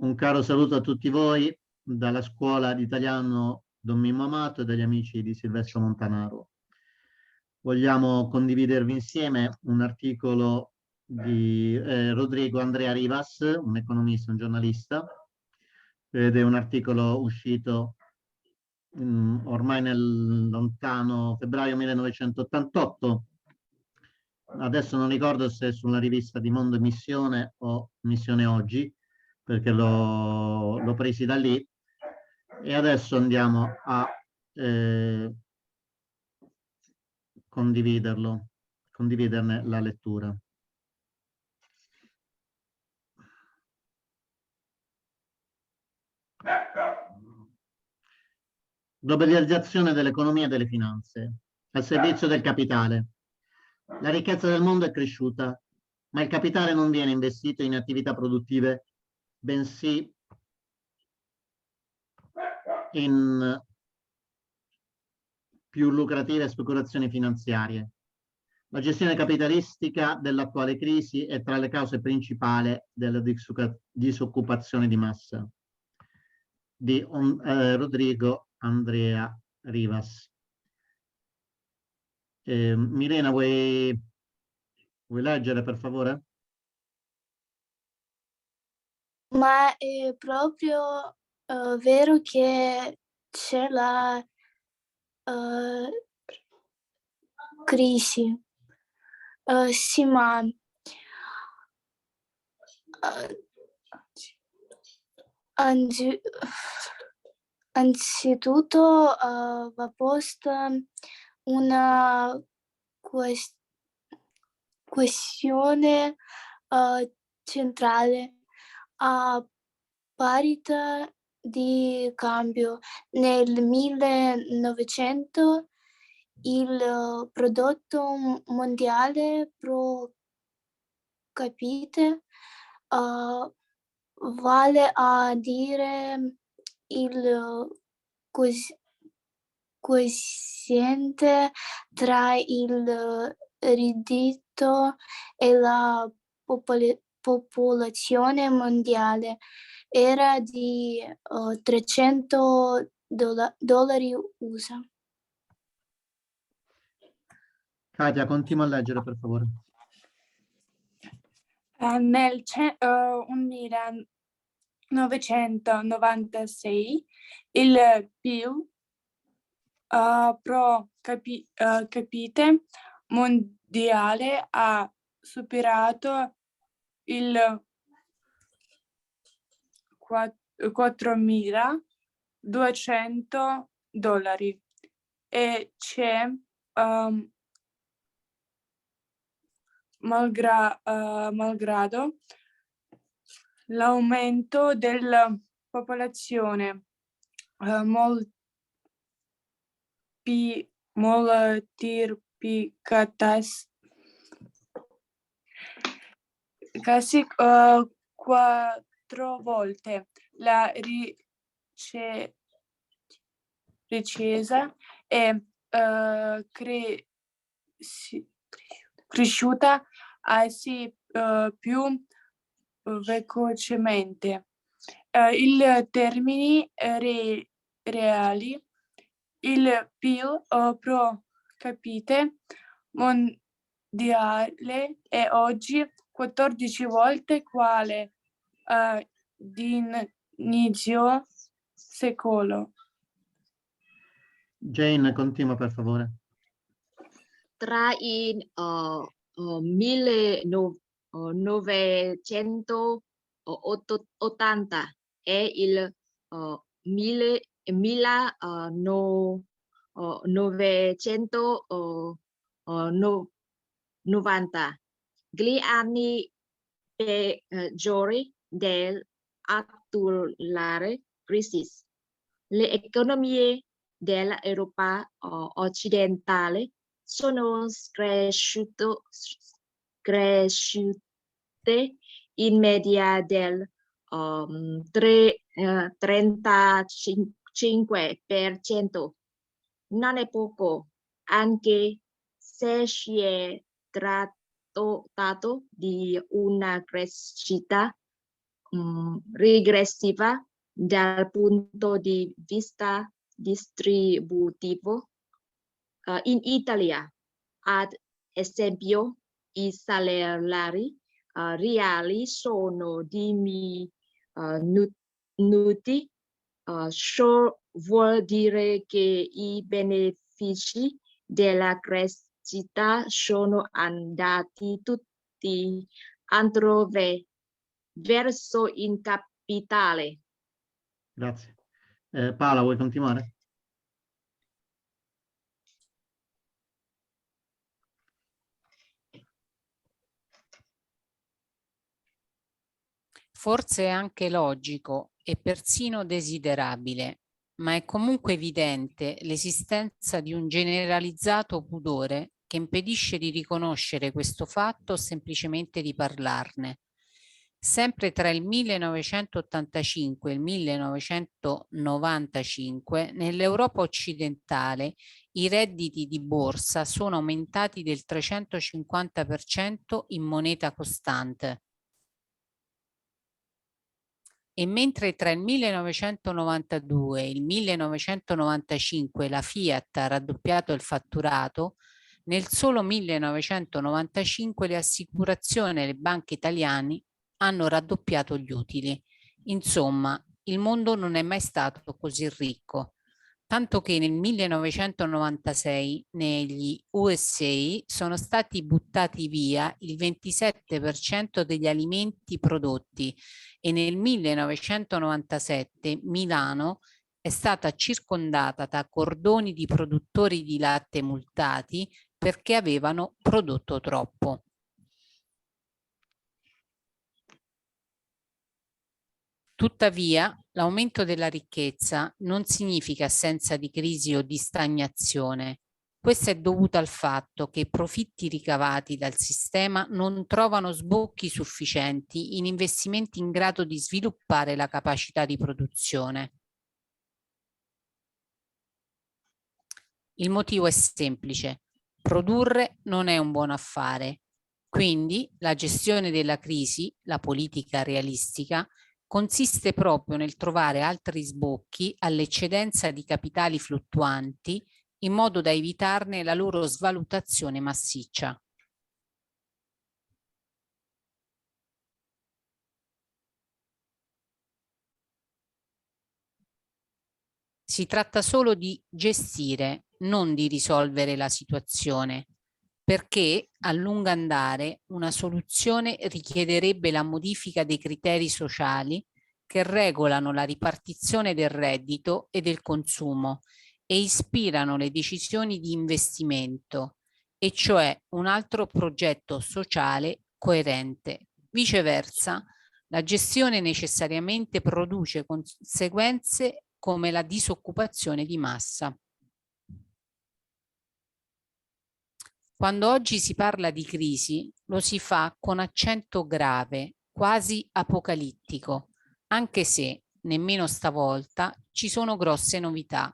Un caro saluto a tutti voi dalla scuola di italiano Don Mimmo Amato e dagli amici di Silvestro Montanaro. Vogliamo condividervi insieme un articolo di Rodrigo Andrea Rivas, un economista, un giornalista, ed è un articolo uscito ormai nel lontano febbraio 1988. Adesso non ricordo se è sulla rivista di Mondo e Missione o Missione Oggi, perché l'ho presi da lì, e adesso andiamo a condividerne la lettura. Globalizzazione dell'economia e delle finanze, al servizio del capitale. La ricchezza del mondo è cresciuta, ma il capitale non viene investito in attività produttive, bensì in più lucrative speculazioni finanziarie. La gestione capitalistica dell'attuale crisi è tra le cause principali della disoccupazione di massa. Di Rodrigo Andrea Rivas. Milena, vuoi leggere per favore? Ma è proprio vero che c'è la crisi. Sì, ma anzitutto va posta una questione centrale: a parità di cambio. Nel 1900 il prodotto mondiale pro capite vale a dire il quoziente tra il reddito e la popolazione mondiale era di $300 USA. Katia, continua a leggere per favore. Nel 1996 il PIL pro capite mondiale ha superato il $4.200 e c'è malgrado l'aumento della popolazione moltiplicatasi quasi 4 volte. La ricerca è cresciuta assai più velocemente. In termini reali, il PIL pro capite mondiale è oggi 14 volte quale d'inizio secolo. Jane, continua per favore. Tra il 1980 e il 1990, gli anni peggiori dell'attuale crisi, le economie dell'Europa occidentale sono cresciute in media del 35%. Non è poco, anche se si è trattato di una crescita regressiva dal punto di vista distributivo. In Italia, ad esempio, i salari reali sono diminuiti. Ciò vuol dire che i benefici della crescita sono andati tutti altrove, verso il capitale. Grazie. Paola, vuoi continuare? Forse è anche logico e persino desiderabile, ma è comunque evidente l'esistenza di un generalizzato pudore che impedisce di riconoscere questo fatto o semplicemente di parlarne. Sempre tra il 1985 e il 1995, nell'Europa occidentale i redditi di borsa sono aumentati del 350% in moneta costante. E mentre tra il 1992 e il 1995 la Fiat ha raddoppiato il fatturato, nel solo 1995 le assicurazioni e le banche italiane hanno raddoppiato gli utili. Insomma, il mondo non è mai stato così ricco, tanto che nel 1996 negli USA sono stati buttati via il 27% degli alimenti prodotti e nel 1997 Milano è stata circondata da cordoni di produttori di latte multati perché avevano prodotto troppo. Tuttavia, l'aumento della ricchezza non significa assenza di crisi o di stagnazione. Questo è dovuto al fatto che i profitti ricavati dal sistema non trovano sbocchi sufficienti in investimenti in grado di sviluppare la capacità di produzione. Il motivo è semplice: produrre non è un buon affare. Quindi la gestione della crisi, la politica realistica, consiste proprio nel trovare altri sbocchi all'eccedenza di capitali fluttuanti in modo da evitarne la loro svalutazione massiccia. Si tratta solo di gestire, non di risolvere la situazione, perché a lungo andare una soluzione richiederebbe la modifica dei criteri sociali che regolano la ripartizione del reddito e del consumo e ispirano le decisioni di investimento, e cioè un altro progetto sociale coerente. Viceversa, la gestione necessariamente produce conseguenze come la disoccupazione di massa. Quando oggi si parla di crisi, lo si fa con accento grave, quasi apocalittico, anche se nemmeno stavolta ci sono grosse novità.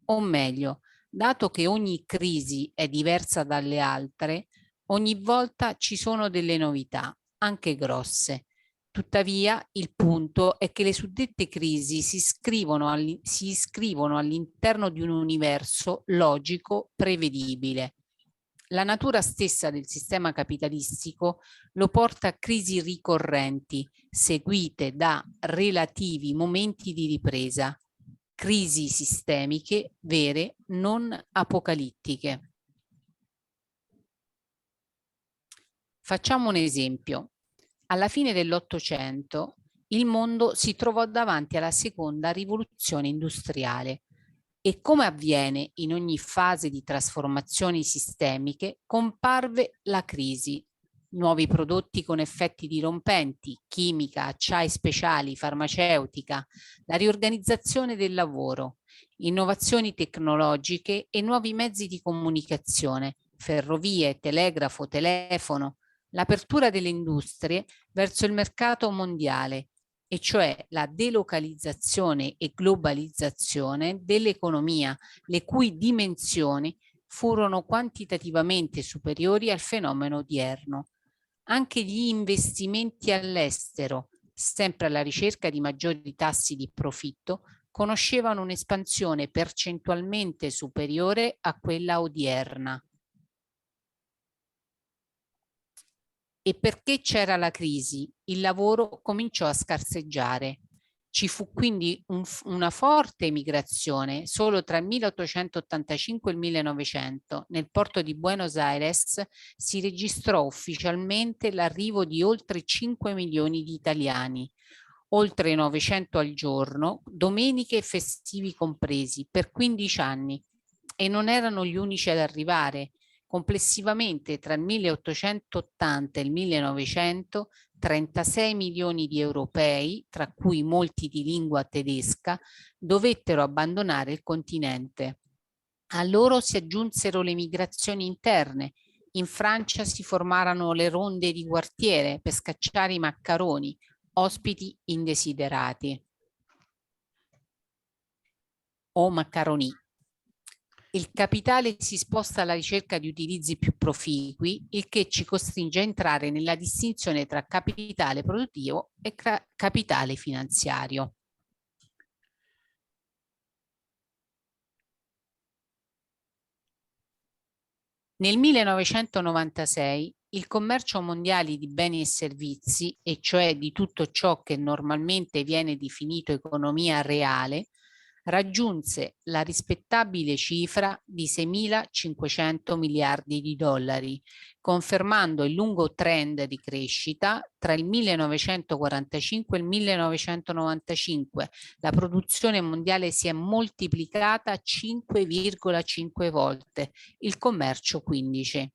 O meglio, dato che ogni crisi è diversa dalle altre, ogni volta ci sono delle novità, anche grosse. Tuttavia, il punto è che le suddette crisi si iscrivono all'interno di un universo logico prevedibile. La natura stessa del sistema capitalistico lo porta a crisi ricorrenti, seguite da relativi momenti di ripresa, crisi sistemiche vere, non apocalittiche. Facciamo un esempio. Alla fine dell'Ottocento il mondo si trovò davanti alla seconda rivoluzione industriale e, come avviene in ogni fase di trasformazioni sistemiche, comparve la crisi. Nuovi prodotti con effetti dirompenti, chimica, acciai speciali, farmaceutica, la riorganizzazione del lavoro, innovazioni tecnologiche e nuovi mezzi di comunicazione, ferrovie, telegrafo, telefono, l'apertura delle industrie verso il mercato mondiale, e cioè la delocalizzazione e globalizzazione dell'economia, le cui dimensioni furono quantitativamente superiori al fenomeno odierno. Anche gli investimenti all'estero sempre alla ricerca di maggiori tassi di profitto, conoscevano un'espansione percentualmente superiore a quella odierna. E perché c'era la crisi, il lavoro cominciò a scarseggiare. Ci fu quindi una forte emigrazione solo tra il 1885 e il 1900. Nel porto di Buenos Aires si registrò ufficialmente l'arrivo di oltre 5 milioni di italiani, oltre 900 al giorno, domeniche e festivi compresi, per 15 anni. E non erano gli unici ad arrivare. Complessivamente tra il 1880 e il 1900 36 milioni di europei, tra cui molti di lingua tedesca, dovettero abbandonare il continente. A loro si aggiunsero le migrazioni interne. In Francia si formarono le ronde di quartiere per scacciare i maccaroni, ospiti indesiderati o maccaroni. Il capitale si sposta alla ricerca di utilizzi più proficui, il che ci costringe a entrare nella distinzione tra capitale produttivo e capitale finanziario. Nel 1996 il commercio mondiale di beni e servizi, e cioè di tutto ciò che normalmente viene definito economia reale, raggiunse la rispettabile cifra di 6.500 miliardi di dollari, confermando il lungo trend di crescita tra il 1945 e il 1995. La produzione mondiale si è moltiplicata 5,5 volte, il commercio 15.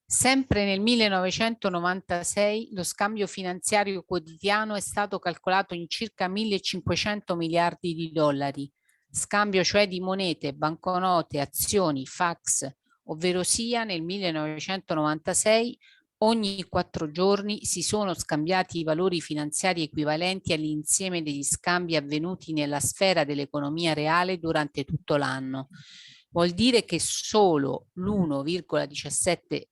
Sempre nel 1996 lo scambio finanziario quotidiano è stato calcolato in circa 1.500 miliardi di dollari, scambio cioè di monete, banconote, azioni, fax, ovvero sia nel 1996 ogni 4 giorni si sono scambiati i valori finanziari equivalenti all'insieme degli scambi avvenuti nella sfera dell'economia reale durante tutto l'anno. Vuol dire che solo l'1,17%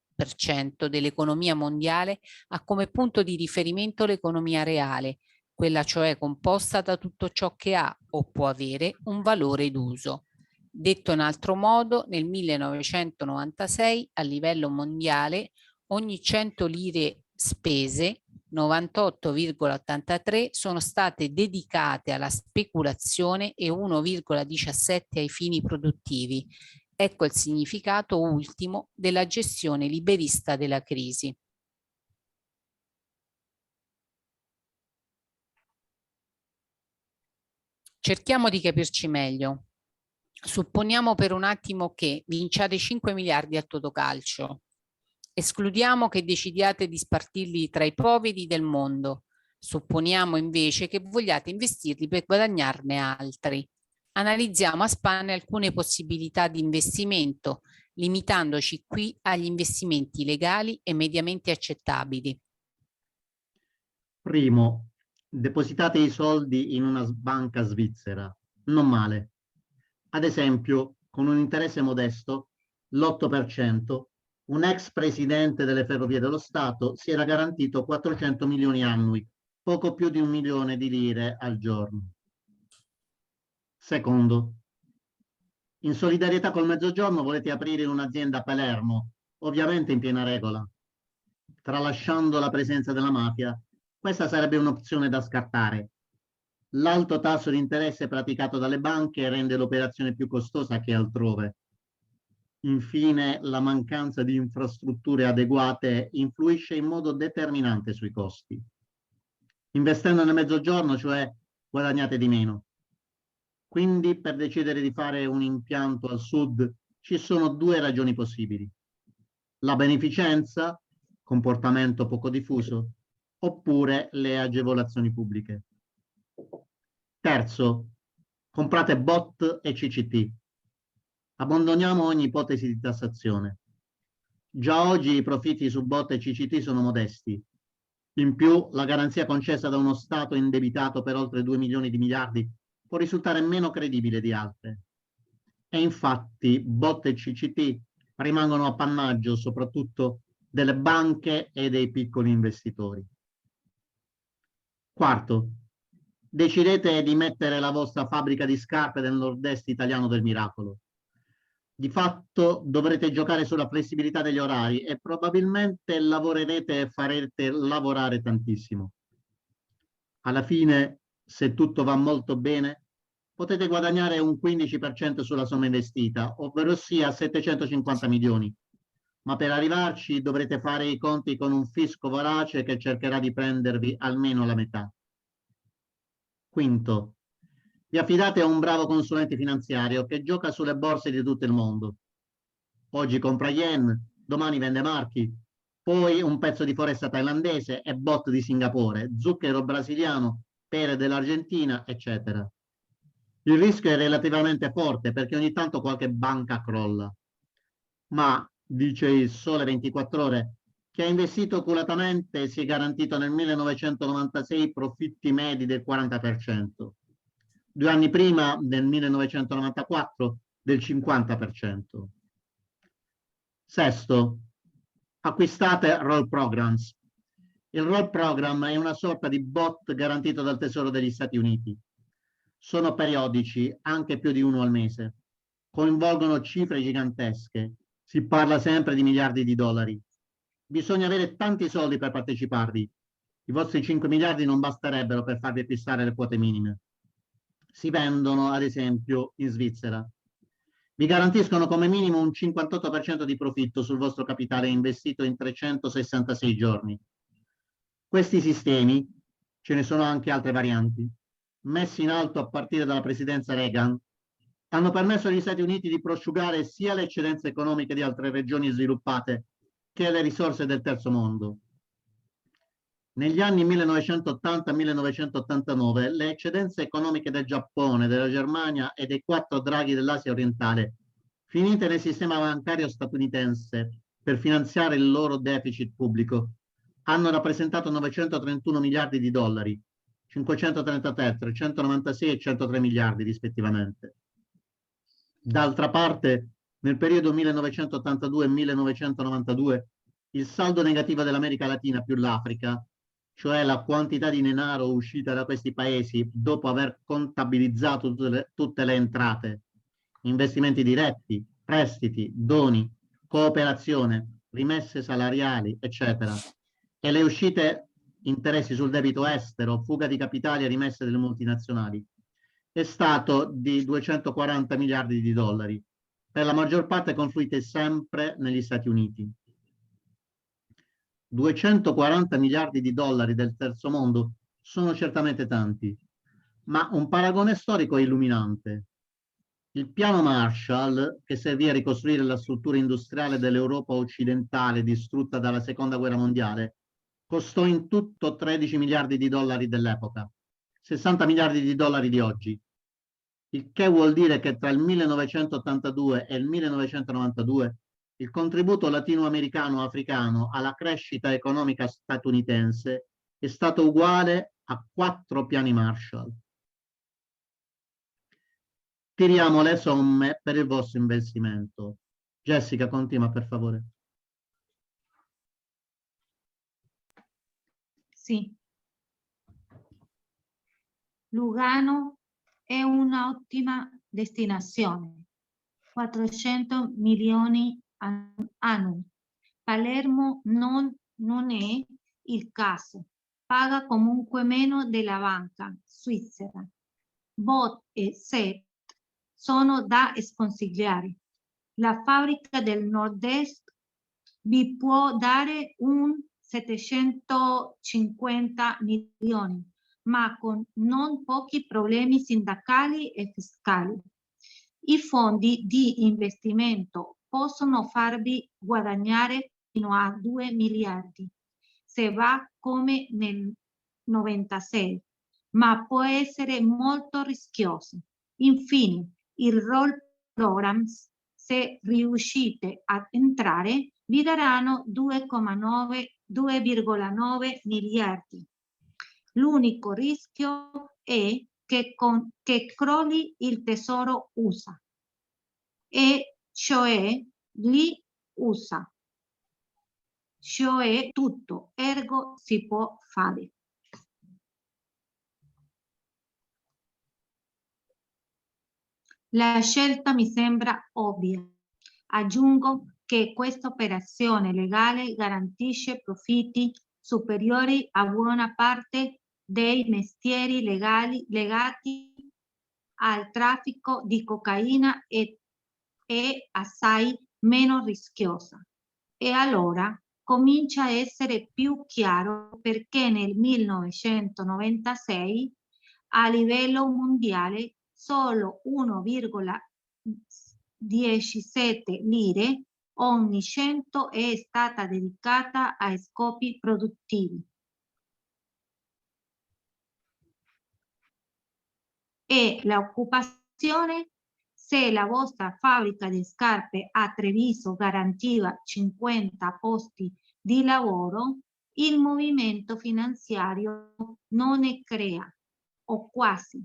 dell'economia mondiale ha come punto di riferimento l'economia reale, quella cioè composta da tutto ciò che ha o può avere un valore d'uso. Detto in altro modo, nel 1996 a livello mondiale ogni 100 lire spese 98,83 sono state dedicate alla speculazione e 1,17 ai fini produttivi. Ecco il significato ultimo della gestione liberista della crisi. Cerchiamo di capirci meglio. Supponiamo per un attimo che vinciate 5 miliardi al Totocalcio. Escludiamo che decidiate di spartirli tra i poveri del mondo. Supponiamo invece che vogliate investirli per guadagnarne altri. Analizziamo a spanne alcune possibilità di investimento, limitandoci qui agli investimenti legali e mediamente accettabili. Primo, depositate i soldi in una banca svizzera. Non male. Ad esempio, con un interesse modesto, l'8%, un ex presidente delle Ferrovie dello Stato si era garantito 400 milioni annui, poco più di 1 milione di lire al giorno. Secondo, in solidarietà col Mezzogiorno volete aprire un'azienda a Palermo, ovviamente in piena regola. Tralasciando la presenza della mafia, questa sarebbe un'opzione da scartare. L'alto tasso di interesse praticato dalle banche rende l'operazione più costosa che altrove. Infine, la mancanza di infrastrutture adeguate influisce in modo determinante sui costi. Investendo nel Mezzogiorno, cioè, guadagnate di meno. Quindi, per decidere di fare un impianto al sud, ci sono 2 ragioni possibili. La beneficenza, comportamento poco diffuso, oppure le agevolazioni pubbliche. Terzo, comprate BOT e CCT. Abbandoniamo ogni ipotesi di tassazione. Già oggi i profitti su BOT e CCT sono modesti. In più, la garanzia concessa da uno Stato indebitato per oltre 2 milioni di miliardi può risultare meno credibile di altre. E infatti BOT e CCT rimangono appannaggio soprattutto delle banche e dei piccoli investitori. Quarto, decidete di mettere la vostra fabbrica di scarpe nel nord-est italiano del miracolo. Di fatto dovrete giocare sulla flessibilità degli orari e probabilmente lavorerete e farete lavorare tantissimo. Alla fine, se tutto va molto bene, potete guadagnare un 15% sulla somma investita, ovvero sia 750 milioni. Ma per arrivarci dovrete fare i conti con un fisco vorace che cercherà di prendervi almeno la metà. Quinto, vi affidate a un bravo consulente finanziario che gioca sulle borse di tutto il mondo. Oggi compra yen, domani vende marchi, poi un pezzo di foresta thailandese e bot di Singapore, zucchero brasiliano, pere dell'Argentina, eccetera. Il rischio è relativamente forte perché ogni tanto qualche banca crolla. Ma, dice il Sole 24 Ore, chi ha investito oculatamente si è garantito nel 1996 profitti medi del 40%. 2 anni prima, nel 1994, del 50%. Sesto, acquistate Roll Programs. Il Roll Program è una sorta di bot garantito dal Tesoro degli Stati Uniti. Sono periodici, anche più di uno al mese. Coinvolgono cifre gigantesche. Si parla sempre di miliardi di dollari. Bisogna avere tanti soldi per parteciparvi. I vostri 5 miliardi non basterebbero per farvi acquistare le quote minime. Si vendono, ad esempio, in Svizzera. Vi garantiscono come minimo un 58% di profitto sul vostro capitale investito in 366 giorni. Questi sistemi, ce ne sono anche altre varianti, messi in alto a partire dalla presidenza Reagan, hanno permesso agli Stati Uniti di prosciugare sia le eccedenze economiche di altre regioni sviluppate che le risorse del terzo mondo. Negli anni 1980-1989 le eccedenze economiche del Giappone, della Germania e dei 4 draghi dell'Asia orientale, finite nel sistema bancario statunitense per finanziare il loro deficit pubblico, hanno rappresentato 931 miliardi di dollari, 533, 396 e 103 miliardi rispettivamente. D'altra parte, nel periodo 1982-1992, il saldo negativo dell'America Latina più l'Africa, cioè la quantità di denaro uscita da questi paesi dopo aver contabilizzato tutte le entrate, investimenti diretti, prestiti, doni, cooperazione, rimesse salariali, eccetera, e le uscite, interessi sul debito estero, fuga di capitali e rimesse delle multinazionali, è stato di 240 miliardi di dollari, per la maggior parte confluite sempre negli Stati Uniti. 240 miliardi di dollari del terzo mondo sono certamente tanti, ma un paragone storico è illuminante. Il piano Marshall, che servì a ricostruire la struttura industriale dell'Europa occidentale distrutta dalla Seconda Guerra Mondiale, costò in tutto 13 miliardi di dollari dell'epoca, 60 miliardi di dollari di oggi. Il che vuol dire che tra il 1982 e il 1992 il contributo latinoamericano-africano alla crescita economica statunitense è stato uguale a 4 piani Marshall. Tiriamo le somme per il vostro investimento. Jessica, continua per favore. Sì. Lugano è un'ottima destinazione. 400 milioni annui. Palermo non è il caso. Paga comunque meno della banca svizzera. Bot e SET sono da sconsigliare. La fabbrica del nord-est vi può dare un 750 milioni, ma con non pochi problemi sindacali e fiscali. I fondi di investimento possono farvi guadagnare fino a 2 miliardi se va come nel 96, ma può essere molto rischioso. Infine, il Roll Programs, se riuscite ad entrare, vi daranno 2,9 miliardi. L'unico rischio è che crolli il tesoro USA, e cioè lì usa. Cioè tutto, ergo si può fare. La scelta mi sembra ovvia. Aggiungo che questa operazione legale garantisce profitti superiori a buona parte dei mestieri legali legati al traffico di cocaina e assai meno rischiosa. E allora comincia a essere più chiaro perché nel 1996 a livello mondiale solo 1,17 lire ogni 100 è stata dedicata a scopi produttivi. E l'occupazione, se la vostra fabbrica di scarpe a Treviso garantiva 50 posti di lavoro, il movimento finanziario non ne crea, o quasi.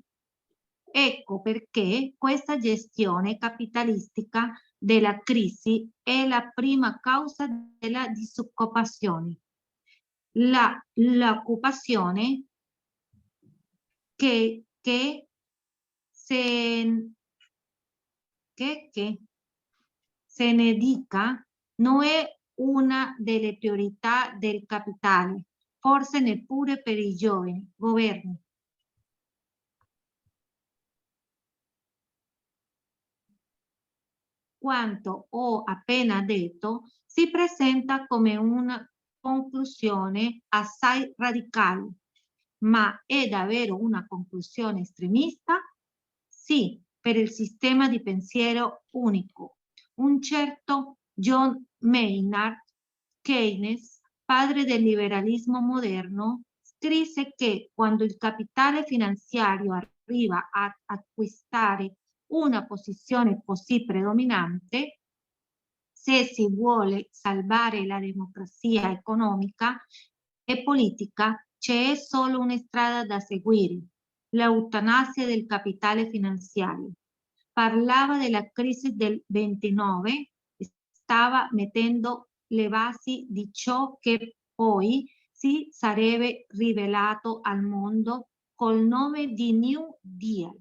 Ecco perché questa gestione capitalistica della crisi è la prima causa della disoccupazione. L'occupazione che se ne dica non è una delle priorità del capitale, forse neppure per i giovani governi. Quanto ho appena detto si presenta come una conclusione assai radicale, ma è davvero una conclusione estremista? Sì, per il sistema di pensiero unico. Un certo John Maynard Keynes, padre del liberalismo moderno, scrisse che quando il capitale finanziario arriva a acquistare una posizione così predominante, se si vuole salvare la democrazia economica e politica, c'è solo una strada da seguire: l'eutanasia del capitale finanziario. Parlava della crisi del 29, stava mettendo le basi di ciò che poi si sarebbe rivelato al mondo col nome di New Deal,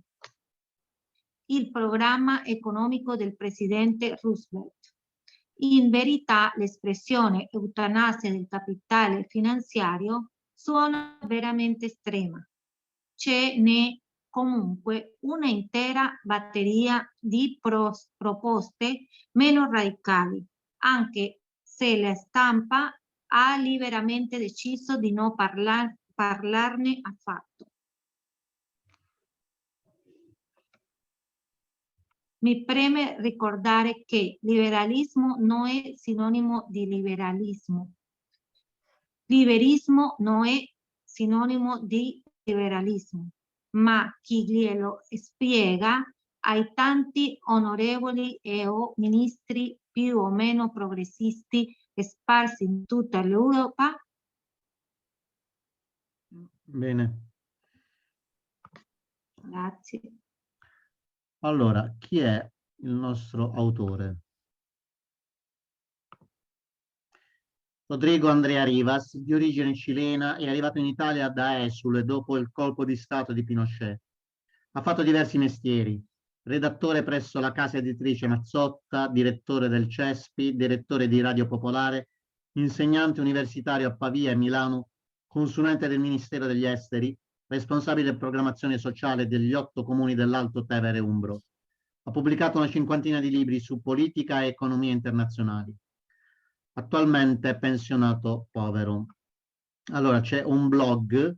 il programma economico del presidente Roosevelt. In verità l'espressione eutanasia del capitale finanziario suona veramente estrema. Ce n'è comunque una intera batteria di proposte meno radicali, anche se la stampa ha liberamente deciso di non parlarne affatto. Mi preme ricordare che liberalismo non è sinonimo di liberalismo. Liberismo non è sinonimo di liberalismo, ma chi glielo spiega ai tanti onorevoli e/o ministri più o meno progressisti sparsi in tutta l'Europa. Bene. Grazie. Allora, chi è il nostro autore? Rodrigo Andrea Rivas, di origine cilena, è arrivato in Italia da esule dopo il colpo di Stato di Pinochet. Ha fatto diversi mestieri: redattore presso la casa editrice Mazzotta, direttore del CESPI, direttore di Radio Popolare, insegnante universitario a Pavia e Milano, consulente del Ministero degli Esteri, responsabile programmazione sociale degli 8 comuni dell'Alto Tevere Umbro. Ha pubblicato una cinquantina di libri su politica e economia internazionali. Attualmente è pensionato povero. Allora, c'è un blog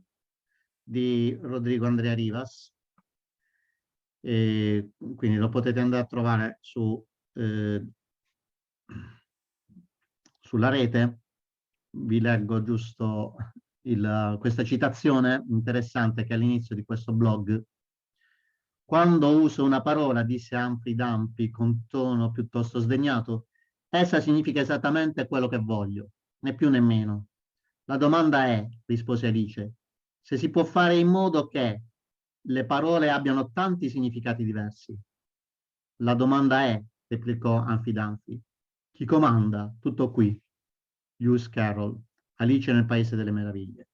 di Rodrigo Andrea Rivas, e quindi lo potete andare a trovare sulla rete. Vi leggo giusto questa citazione interessante che è all'inizio di questo blog. Quando uso una parola, disse Humphrey Dumpy con tono piuttosto sdegnato, essa significa esattamente quello che voglio, né più né meno. La domanda è, rispose Alice, se si può fare in modo che le parole abbiano tanti significati diversi. La domanda è, replicò Humphrey Dumpy, Chi comanda? Tutto qui. Lewis Carroll, Alice nel Paese delle Meraviglie.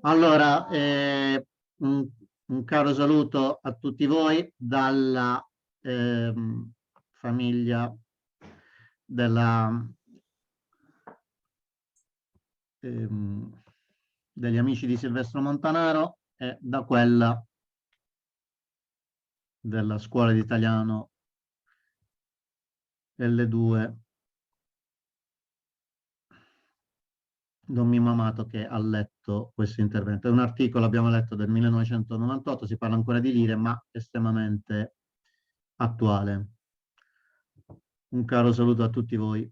Allora, un caro saluto a tutti voi dalla famiglia degli amici di Silvestro Montanaro e da quella della scuola di italiano L2 Don Mimmo Amato, che ha letto questo intervento. È un articolo, abbiamo letto, del 1998, si parla ancora di lire, ma estremamente attuale. Un caro saluto a tutti voi.